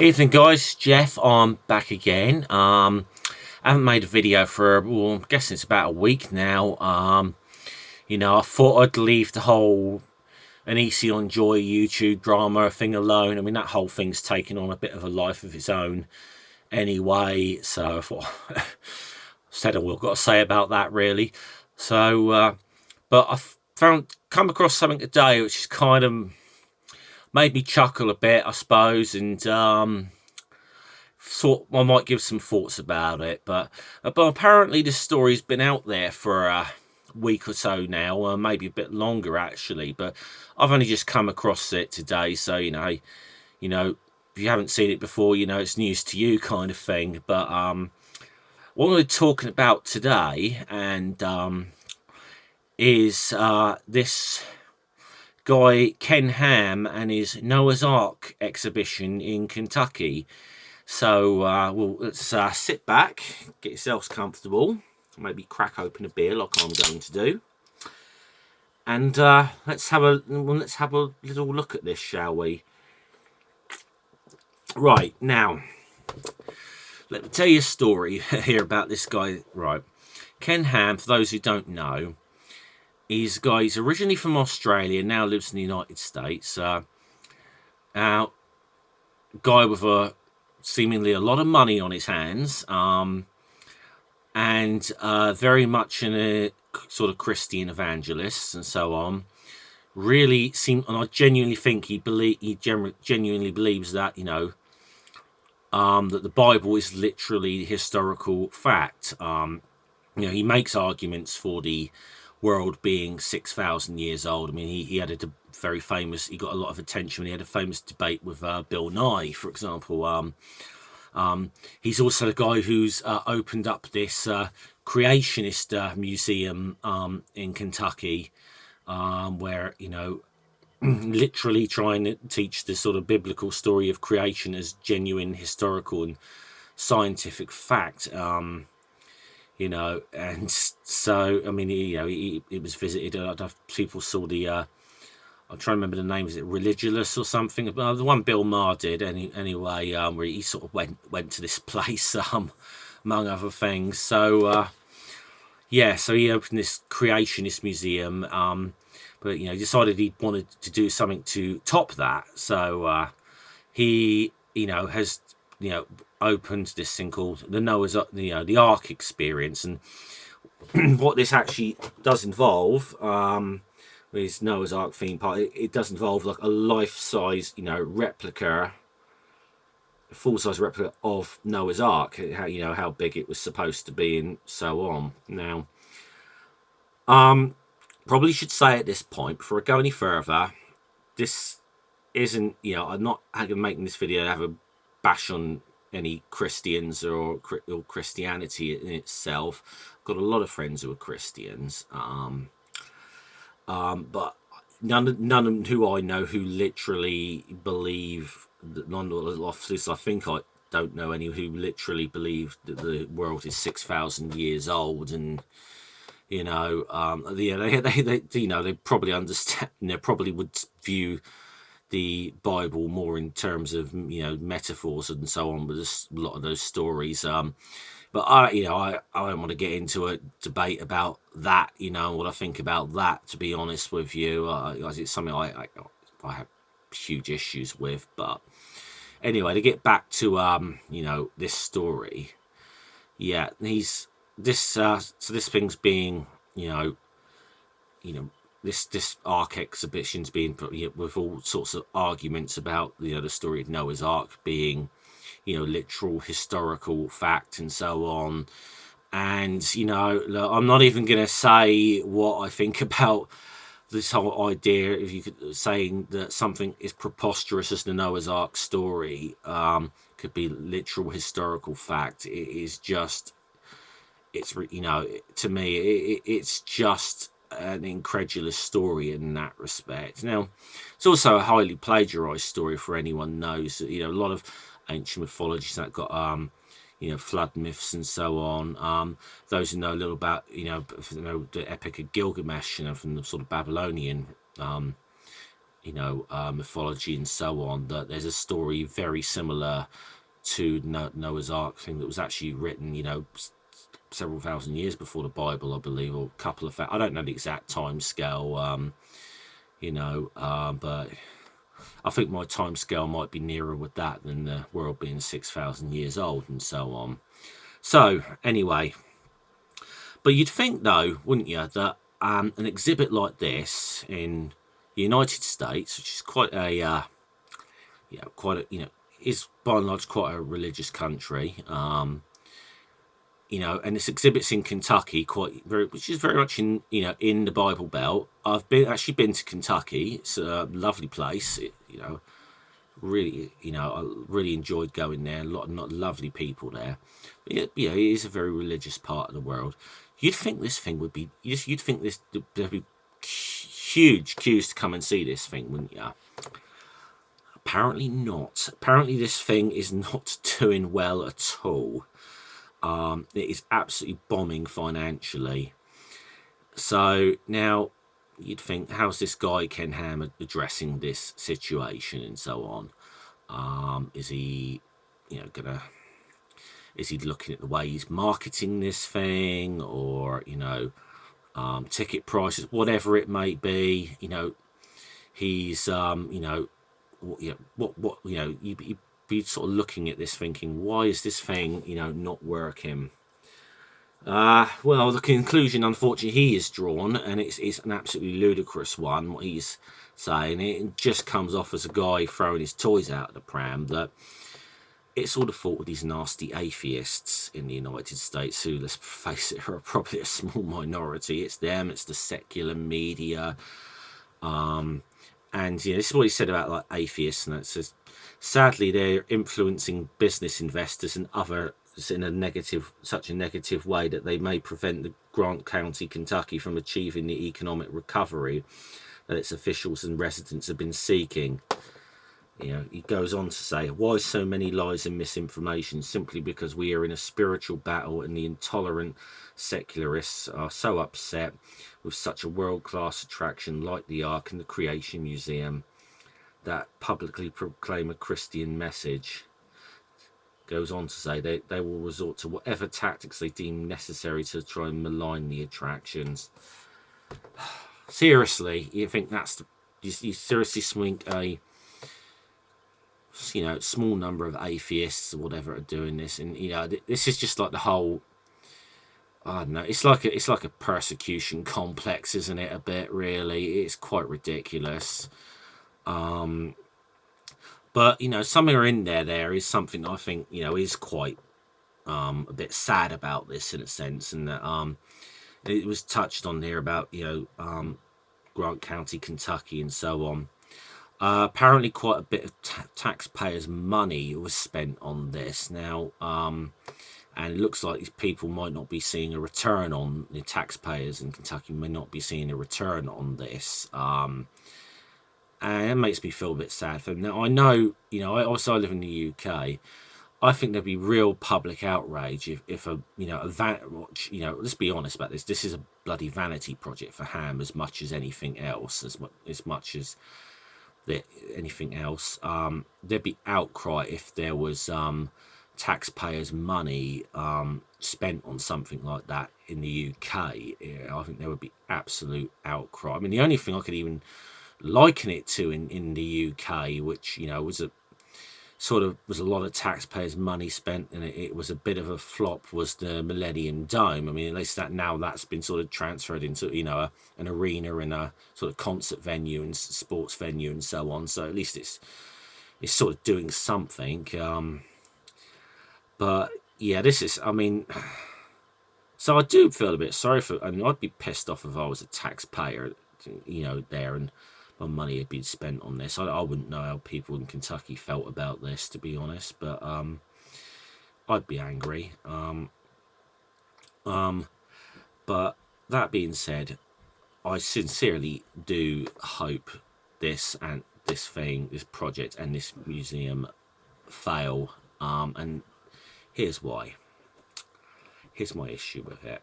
Evening guys, Jeff, I'm back again. I haven't made a video for, well, I'm guessing it's about a week now. I thought I'd leave the whole An Easy on Joy YouTube drama thing alone. I mean, that whole thing's taken on a bit of a life of its own anyway, so I thought, said all I've got to say about that really. But come across something today which is kind of made me chuckle a bit, I suppose, and thought I might give some thoughts about it. But apparently this story's been out there for a week or so now, or maybe a bit longer actually. But I've only just come across it today, so if you haven't seen it before, it's news to you kind of thing. But what we're talking about today, and is this guy Ken Ham and his Noah's Ark exhibition in Kentucky. So let's sit back, get yourselves comfortable, maybe crack open a beer like I'm going to do, and let's have a little look at this, shall we? Right, now let me tell you a story here about this guy. Right, Ken Ham, for those who don't know, he's originally from Australia, now lives in the United States. Guy with seemingly a lot of money on his hands, and very much in a sort of Christian evangelist and so on. Really and I genuinely think he genuinely believes that that the Bible is literally historical fact. He makes arguments for the world being 6,000 years old. I mean, he had he got a lot of attention when he had a famous debate with Bill Nye, for example. He's also the guy who's opened up this creationist museum in Kentucky, where literally trying to teach the sort of biblical story of creation as genuine historical and scientific fact. And so I mean, he was visited. I don't know if people saw the I'm trying to remember the name. Is it Religulous or something? The one Bill Maher did anyway, where he sort of went to this place, among other things. So so he opened this creationist museum, but decided he wanted to do something to top that. So he has opened this thing called the Noah's the Ark experience, and what this actually does involve, with Noah's Ark theme park, it does involve like a life-size replica, full-size replica of Noah's Ark, how big it was supposed to be and so on. Now probably should say at this point, before I go any further, this isn't I'm not making this video to have a bash on any Christians or Christianity in itself. I've got a lot of friends who are Christians, but none of them who I know who literally believe that. I think I don't know any who literally believe that the world is 6,000 years old, and they probably understand. They probably would view the Bible more in terms of metaphors and so on, with a lot of those stories. But I don't want to get into a debate about that. What I think about that, to be honest with you, it's something I have huge issues with. But anyway, to get back to this story, so this thing's being this Ark exhibition's being put with all sorts of arguments about the story of Noah's Ark being literal historical fact and so on. And look, I'm not even gonna say what I think about this whole idea, if you could, saying that something is preposterous as the Noah's Ark story could be literal historical fact. It is just, to me it's just an incredulous story in that respect. Now, it's also a highly plagiarized story, for anyone knows. A lot of ancient mythologies that got flood myths and so on. Those who know a little about the Epic of Gilgamesh, from the sort of Babylonian mythology and so on, that there's a story very similar to Noah's Ark thing that was actually written, several thousand years before the Bible, I believe, or a couple of, I don't know the exact time scale, but I think my time scale might be nearer with that than the world being 6,000 years old and so on. So anyway, but you'd think though, wouldn't you, that an exhibit like this in the United States, which is quite a, is by and large quite a religious country, and this exhibit's in Kentucky, which is very much in the Bible Belt. I've actually been to Kentucky. It's a lovely place. Really, I really enjoyed going there. A lot of lovely people there. But it is a very religious part of the world. You'd think this thing would be. You'd think there'd be huge queues to come and see this thing, wouldn't you? Apparently not. Apparently this thing is not doing well at all. It is absolutely bombing financially. So now you'd think, how's this guy Ken Ham addressing this situation and so on? Is he, is he looking at the way he's marketing this thing, or ticket prices, whatever it may be? He's you'd be sort of looking at this thinking, why is this thing not working? Well, the conclusion, unfortunately, he is drawn, and it's an absolutely ludicrous one, what he's saying. It just comes off as a guy throwing his toys out of the pram, that it's all the fault of these nasty atheists in the United States, who, let's face it, are probably a small minority. It's them, it's the secular media. And this is what he said about like atheists, and it says, sadly, they're influencing business investors and others in such a negative way that they may prevent the Grant County, Kentucky, from achieving the economic recovery that its officials and residents have been seeking. He goes on to say, why so many lies and misinformation? Simply because we are in a spiritual battle, and the intolerant secularists are so upset with such a world-class attraction like the Ark and the Creation Museum that publicly proclaim a Christian message. Goes on to say they will resort to whatever tactics they deem necessary to try and malign the attractions. Seriously, you think you seriously think a small number of atheists or whatever are doing this, and this is just like the whole, I don't know, it's like a persecution complex, isn't it? A bit, really. It's quite ridiculous. But somewhere in there is something I think is quite a bit sad about this, in a sense, and that it was touched on there about Grant County, Kentucky, and so on. Apparently, quite a bit of taxpayers' money was spent on this now, and it looks like these people might not be seeing a return on the taxpayers in Kentucky. May not be seeing a return on this. And it makes me feel a bit sad for them. Now, I know, I live in the UK. I think there'd be real public outrage if let's be honest about this. This is a bloody vanity project for Ham as much as anything else, as much as anything else. There'd be outcry if there was taxpayers' money spent on something like that in the UK. I think there would be absolute outcry. I mean, the only thing I could even liken it to in the UK, which was a lot of taxpayers' money spent, and it was a bit of a flop, was the Millennium Dome. I mean, at least that's been sort of transferred into an arena and a sort of concert venue and sports venue and so on. So at least it's sort of doing something. But yeah, this is, I mean, so I do feel a bit sorry for. I mean, I'd be pissed off if I was a taxpayer, there, and my money had been spent on this. I wouldn't know how people in Kentucky felt about this, to be honest, but I'd be angry. But that being said, I sincerely do hope this project and this museum fail. And here's why. Here's my issue with it.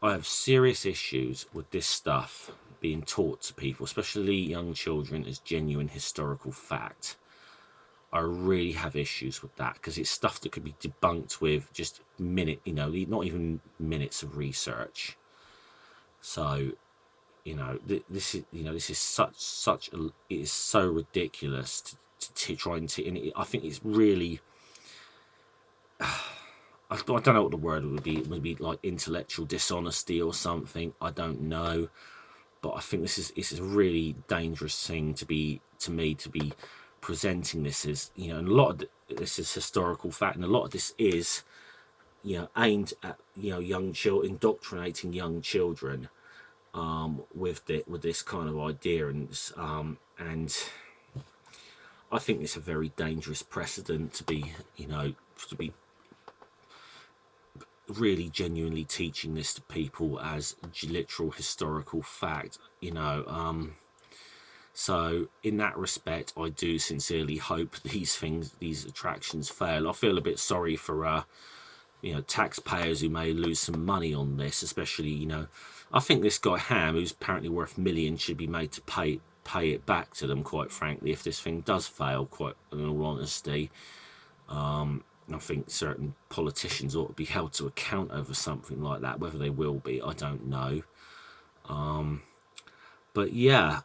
I have serious issues with this stuff being taught to people, especially young children, as genuine historical fact. I really have issues with that, because it's stuff that could be debunked with just not even minutes of research. So, this is it is so ridiculous to try and I think it's really, I don't know what the word would be. It would be like intellectual dishonesty or something. I don't know, but I think this is a really dangerous thing to be presenting this as, and a lot of this is historical fact, and a lot of this is, aimed at, young children, indoctrinating young children, with this kind of idea, and I think it's a very dangerous precedent to be, to be really genuinely teaching this to people as literal historical fact, so in that respect, I do sincerely hope these attractions fail. I feel a bit sorry for taxpayers who may lose some money on this, especially, I think this guy Ham, who's apparently worth millions, should be made to pay it back to them, quite frankly, if this thing does fail, quite in all honesty. I think certain politicians ought to be held to account over something like that. Whether they will be, I don't know. But yeah,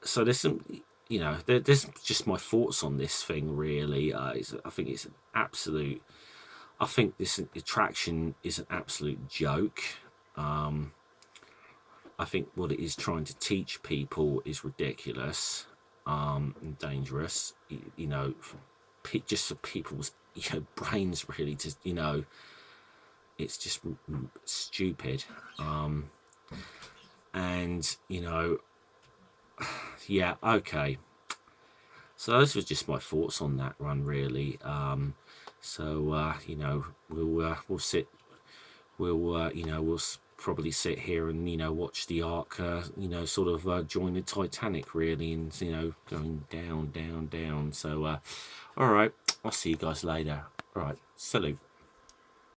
so there's some, there's just my thoughts on this thing, really. I think it's an absolute, I think this attraction is an absolute joke. I think what it is trying to teach people is ridiculous, and dangerous, just for people's, brains, really, to, it's just stupid. And, yeah, okay. So those were just my thoughts on that one, really. We'll probably sit here and, watch the Ark, sort of join the Titanic, really, and, going down, down, down. So, all right, I'll see you guys later. All right, salute.